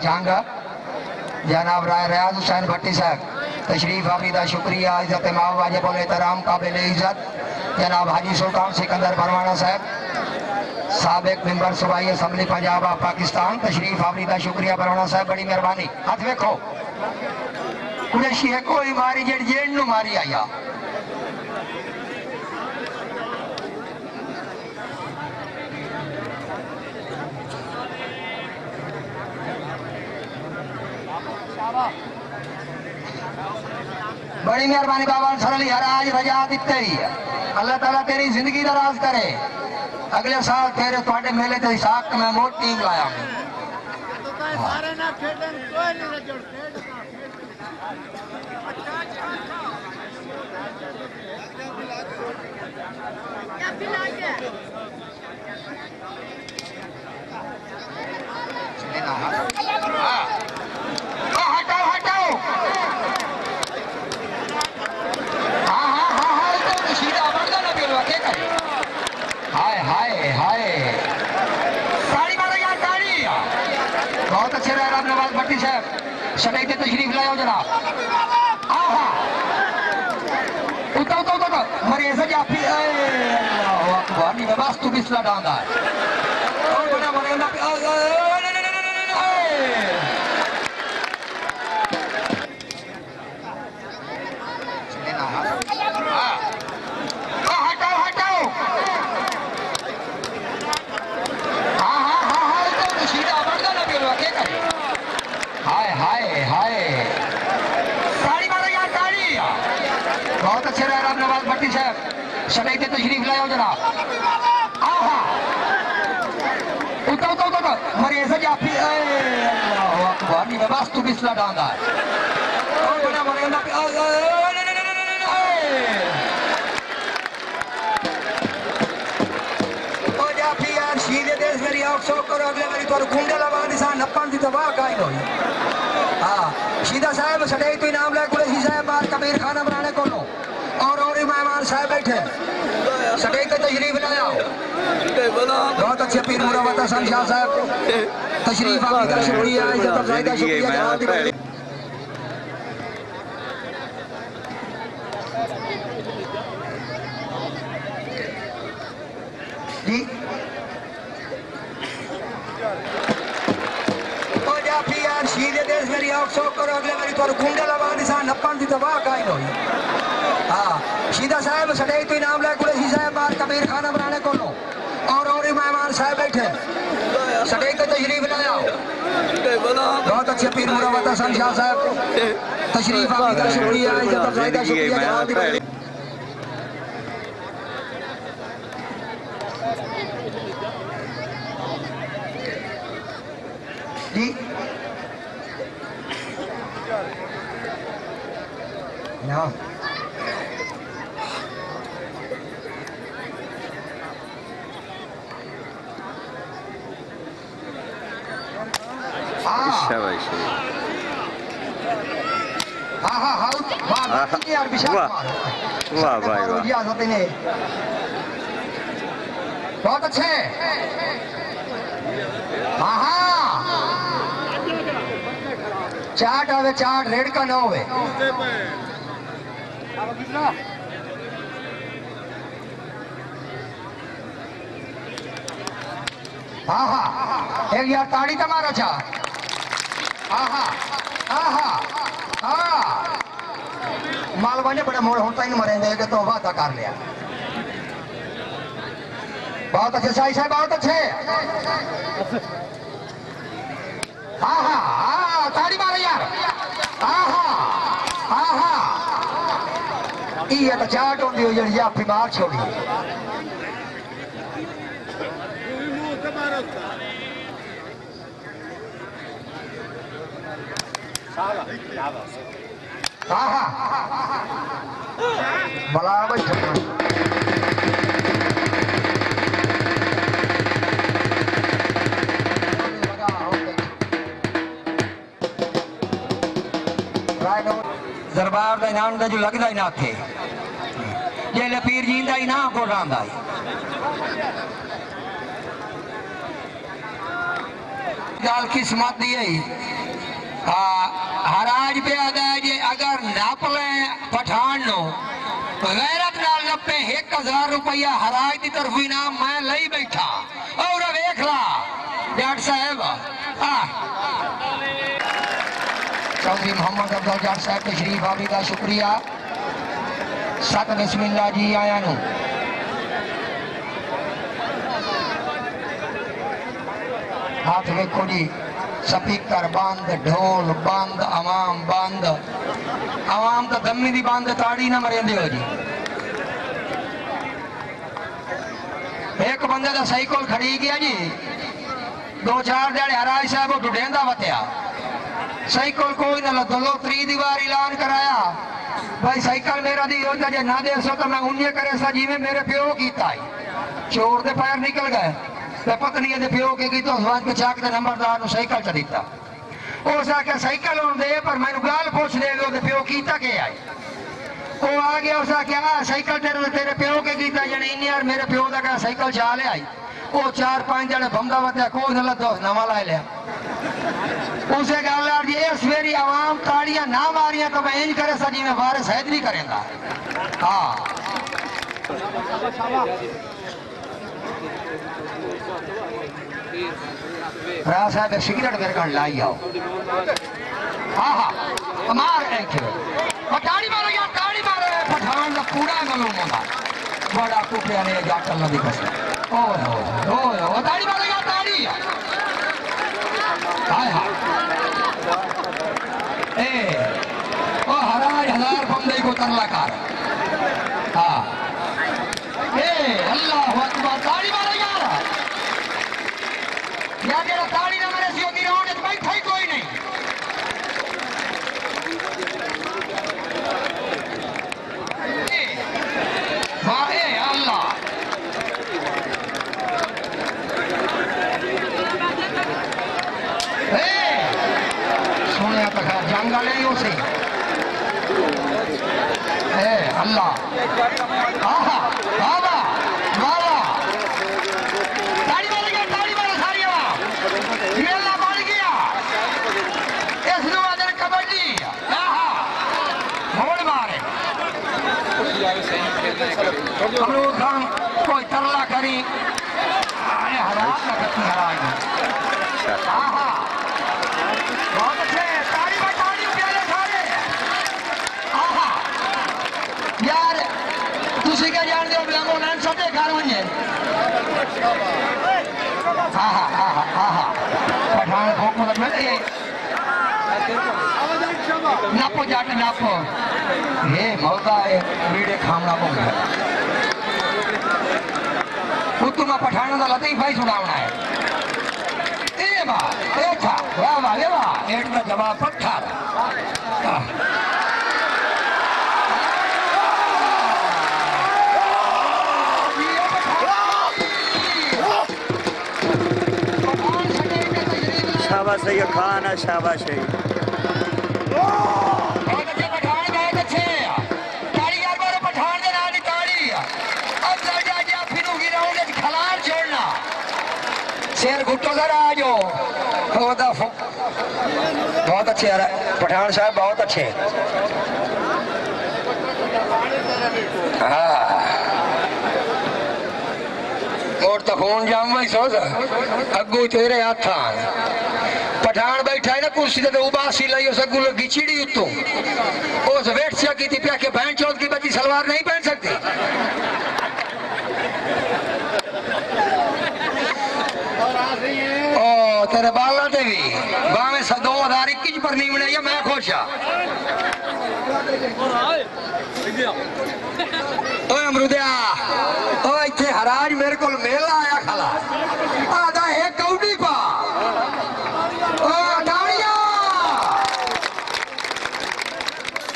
जंग जनाब राय रियाज हुसैन भट्टी साहब तशरीफ आमीदा शुक्रिया इज्जत माव वाजिब और एहतराम काबिल इज्जत जनाब हाजी सुल्तान सिकंदर बरवाना साहब साबिक मेंबर सूबाई असम्बली पंजाब ऑफ पाकिस्तान तशरीफ आमीदा शुक्रिया बरवाना साहब बड़ी मेहरबानी। हाथ वेखो कुरेशी है कोई मारी जेड़ जेड़ नु मारी आया बड़ी मेहरबानी बाबा सरली हराज रजा दिते ही अल्लाह ताला तेरी जिंदगी दराज करे अगले साल तेरे थोड़े मेले ते साख में मोट टीम लाया हटाओ हटाओ हाय हाय हाय ताड़ी मारो यार ताड़ी बहुत अच्छे रहे राम नवाज भट्टी साहब सदैव के तशरीफ लाओ जनाब हाँ हाँ उतर उतर उतर मरे ऐसा क्या फिर अल्लाह अकबर नहीं बस तू बिस्ला डांगा और बड़ा मरे ना बहुत अच्छे रहे राम नवाज भट्टी साहब सदैव के तशरीफ लाओ जनाब हाँ हाँ उतर उतर उतर मरे ऐसा क्या फिर अल्लाह अकबर नहीं बस तू बिस्ला डांगा और बड़ा मरे ना यार सीधे देश मेरी आउट सौ करो अगले मेरी तो कुंडे लगा निशान नप्पन दी तबाह काई होई हाँ सीधा साहब सदैव तो इनाम ले कुरैशी साहब बाहर कबीर खाना बनाने को लो और मेहमान साहब बैठे सदैव तो तशरीफ लाया बहुत अच्छे पीर मुरावत हसन शाह साहब तशरीफ आपका शुक्रिया इज्जत अफजाई का शुक्रिया जी यार सीधे देश मेरी आउट सौ करो अगले मेरी तो कुंडे लगा निशान नप्पन दी तबाह काई होई हाँ सीधा साहब सदैव तो इनाम ले कुरैशी साहब बाहर कबीर खाना बनाने को लो और मेहमान साहब बैठे सदैव तो तशरीफ लाया बहुत अच्छे पीर मुरावत हसन शाह साहब तशरीफ आपका शुक्रिया इज्जत अफजाई का शुक्रिया जी ना हाँ हाँ हाँ यार विशाल वाह भाई वाह इजाजत ने बहुत अच्छे हाँ हाँ चाट आवे चाट रेड का ना होवे हाँ हाँ एक यार ताड़ी तमारा चा हाँ हाँ हाँ हाँ हाँ मालवा ने बड़ा मोड़ होता ही मरेंगे कि तो वादा कर लिया बहुत अच्छे साई साहब बहुत अच्छे हाँ हाँ हाँ ताड़ी मारो यार हाँ हाँ हाँ हाँ ये तो चाट होती हो जड़ी आप बीमार छोड़ी हाँ हाँ भला भाई दरबार का इनाम का जो लगता ही ना थे जे पीर जी का इनाम को रहा गाल किस्मत दी है। हराज पे आदा जे अगर नाप ले पठान नो गैरत नाल नपे 1000 रुपया हराज की तरफ इनाम मैं लई बैठा और वेख ला जाट साहब। चौधरी मोहम्मद अब्दुल जाट साहब तशरीफ आवी का शुक्रिया। सत बिस्मिल्लाह जी आया नु हाथ वेखो जी स्पीकर बंद ढोल बंद आवाम बंद आवाम तो दमी दी बंद ताड़ी ना मरेंदे हो जी। एक बंदे का साइकिल खड़ी गया जी 2-4 दिहाड़े हराज साहब ढूंढेंदा वत्या साइकिल कोई ना लदलो 3 दी बार ऐलान कराया भाई साइकिल मेरा दी होता जे ना दे सो तो मैं उन्हें करे सा जिवें मेरे प्यो कीता है। चोर दे पैर निकल गए ते पत्नी दे प्यो के की तो हवाज के चाक दे नंबरदार नु साइकिल च दिता उस आके साइकिल हों दे पर मैनू गाल पूछ दे दे प्यो कीता के आई वो आ गया उस आके साइकिल तेरे प्यो के कीता जने इन यार मेरे प्यो दा का साइकिल चा ले आई वो 4-5 जने बंदा वत्या कोई ना लदो नवा ला लिया उसे गल यार जी इस मेरी आवाम ताड़ियां ना मारियां तो मैं इंज करे सा जी मैं वारिस हैदरी करेंगा। हाँ राजा साहब सिगरेट मेरे कण लाई आओ। हाँ हाँ मार ताड़ी मारो यार ताड़ी मारो पठान का पूरा मालूम होगा बड़ा कुटिया ने जाकर नदी कसम ओए ताड़ी मारो यार ताड़ी हाय हाय ए ओ हराज 1000 बंदे को तरला कर। हाँ ए अल्लाह अकबर ताड़ी मारो यार तेरा ताड़ी ना मेरे सी होती राउंड में बैठा ही कोई नहीं। ए अल्लाह सुने तो खैर जंग वाले ही उसे अल्लाह आहा बाबा बाबा ताड़ी मारेगा ताड़ी मारो सारी मेला बढ़ गया इस नुआदर कबड्डी मोड़ मारे अमरूद खान कोई तरला करी हराज ना करती हराज बहुत अच्छे ताड़ी में ताड़ी प्यारे सारे यार तुसी क्या जान दो बिलामो नान सटे घर वने पठान भोको लग में नापो जाट नापो ये मौका है वीडे खामना को उत्तम पठान का लती भाई सुनावना है ए वाह ए था वाह वाह ए वाह एट का जवाब पठार शाबाश है खान है शाबाश है शेर घुट्टो सर आ जाओ बहुत अच्छे पठान साहब बहुत अच्छे। हाँ और तो खून जाम वही सोच अगू तेरे हाथ पठान बैठा है ना कुर्सी ते उबासी लाई उस अगू गिचड़ी उत्तों उस वेट से की थी प्या के बहन चौथ की बच्ची सलवार नहीं पहन सकती। ओ तेरे बाला ते भी बामे 2021 पर नहीं बनाई मैं खुश हाँ। अमरूदिया ओ इत्थे हराज मेरे को मेला आया खला आदा एक कौडी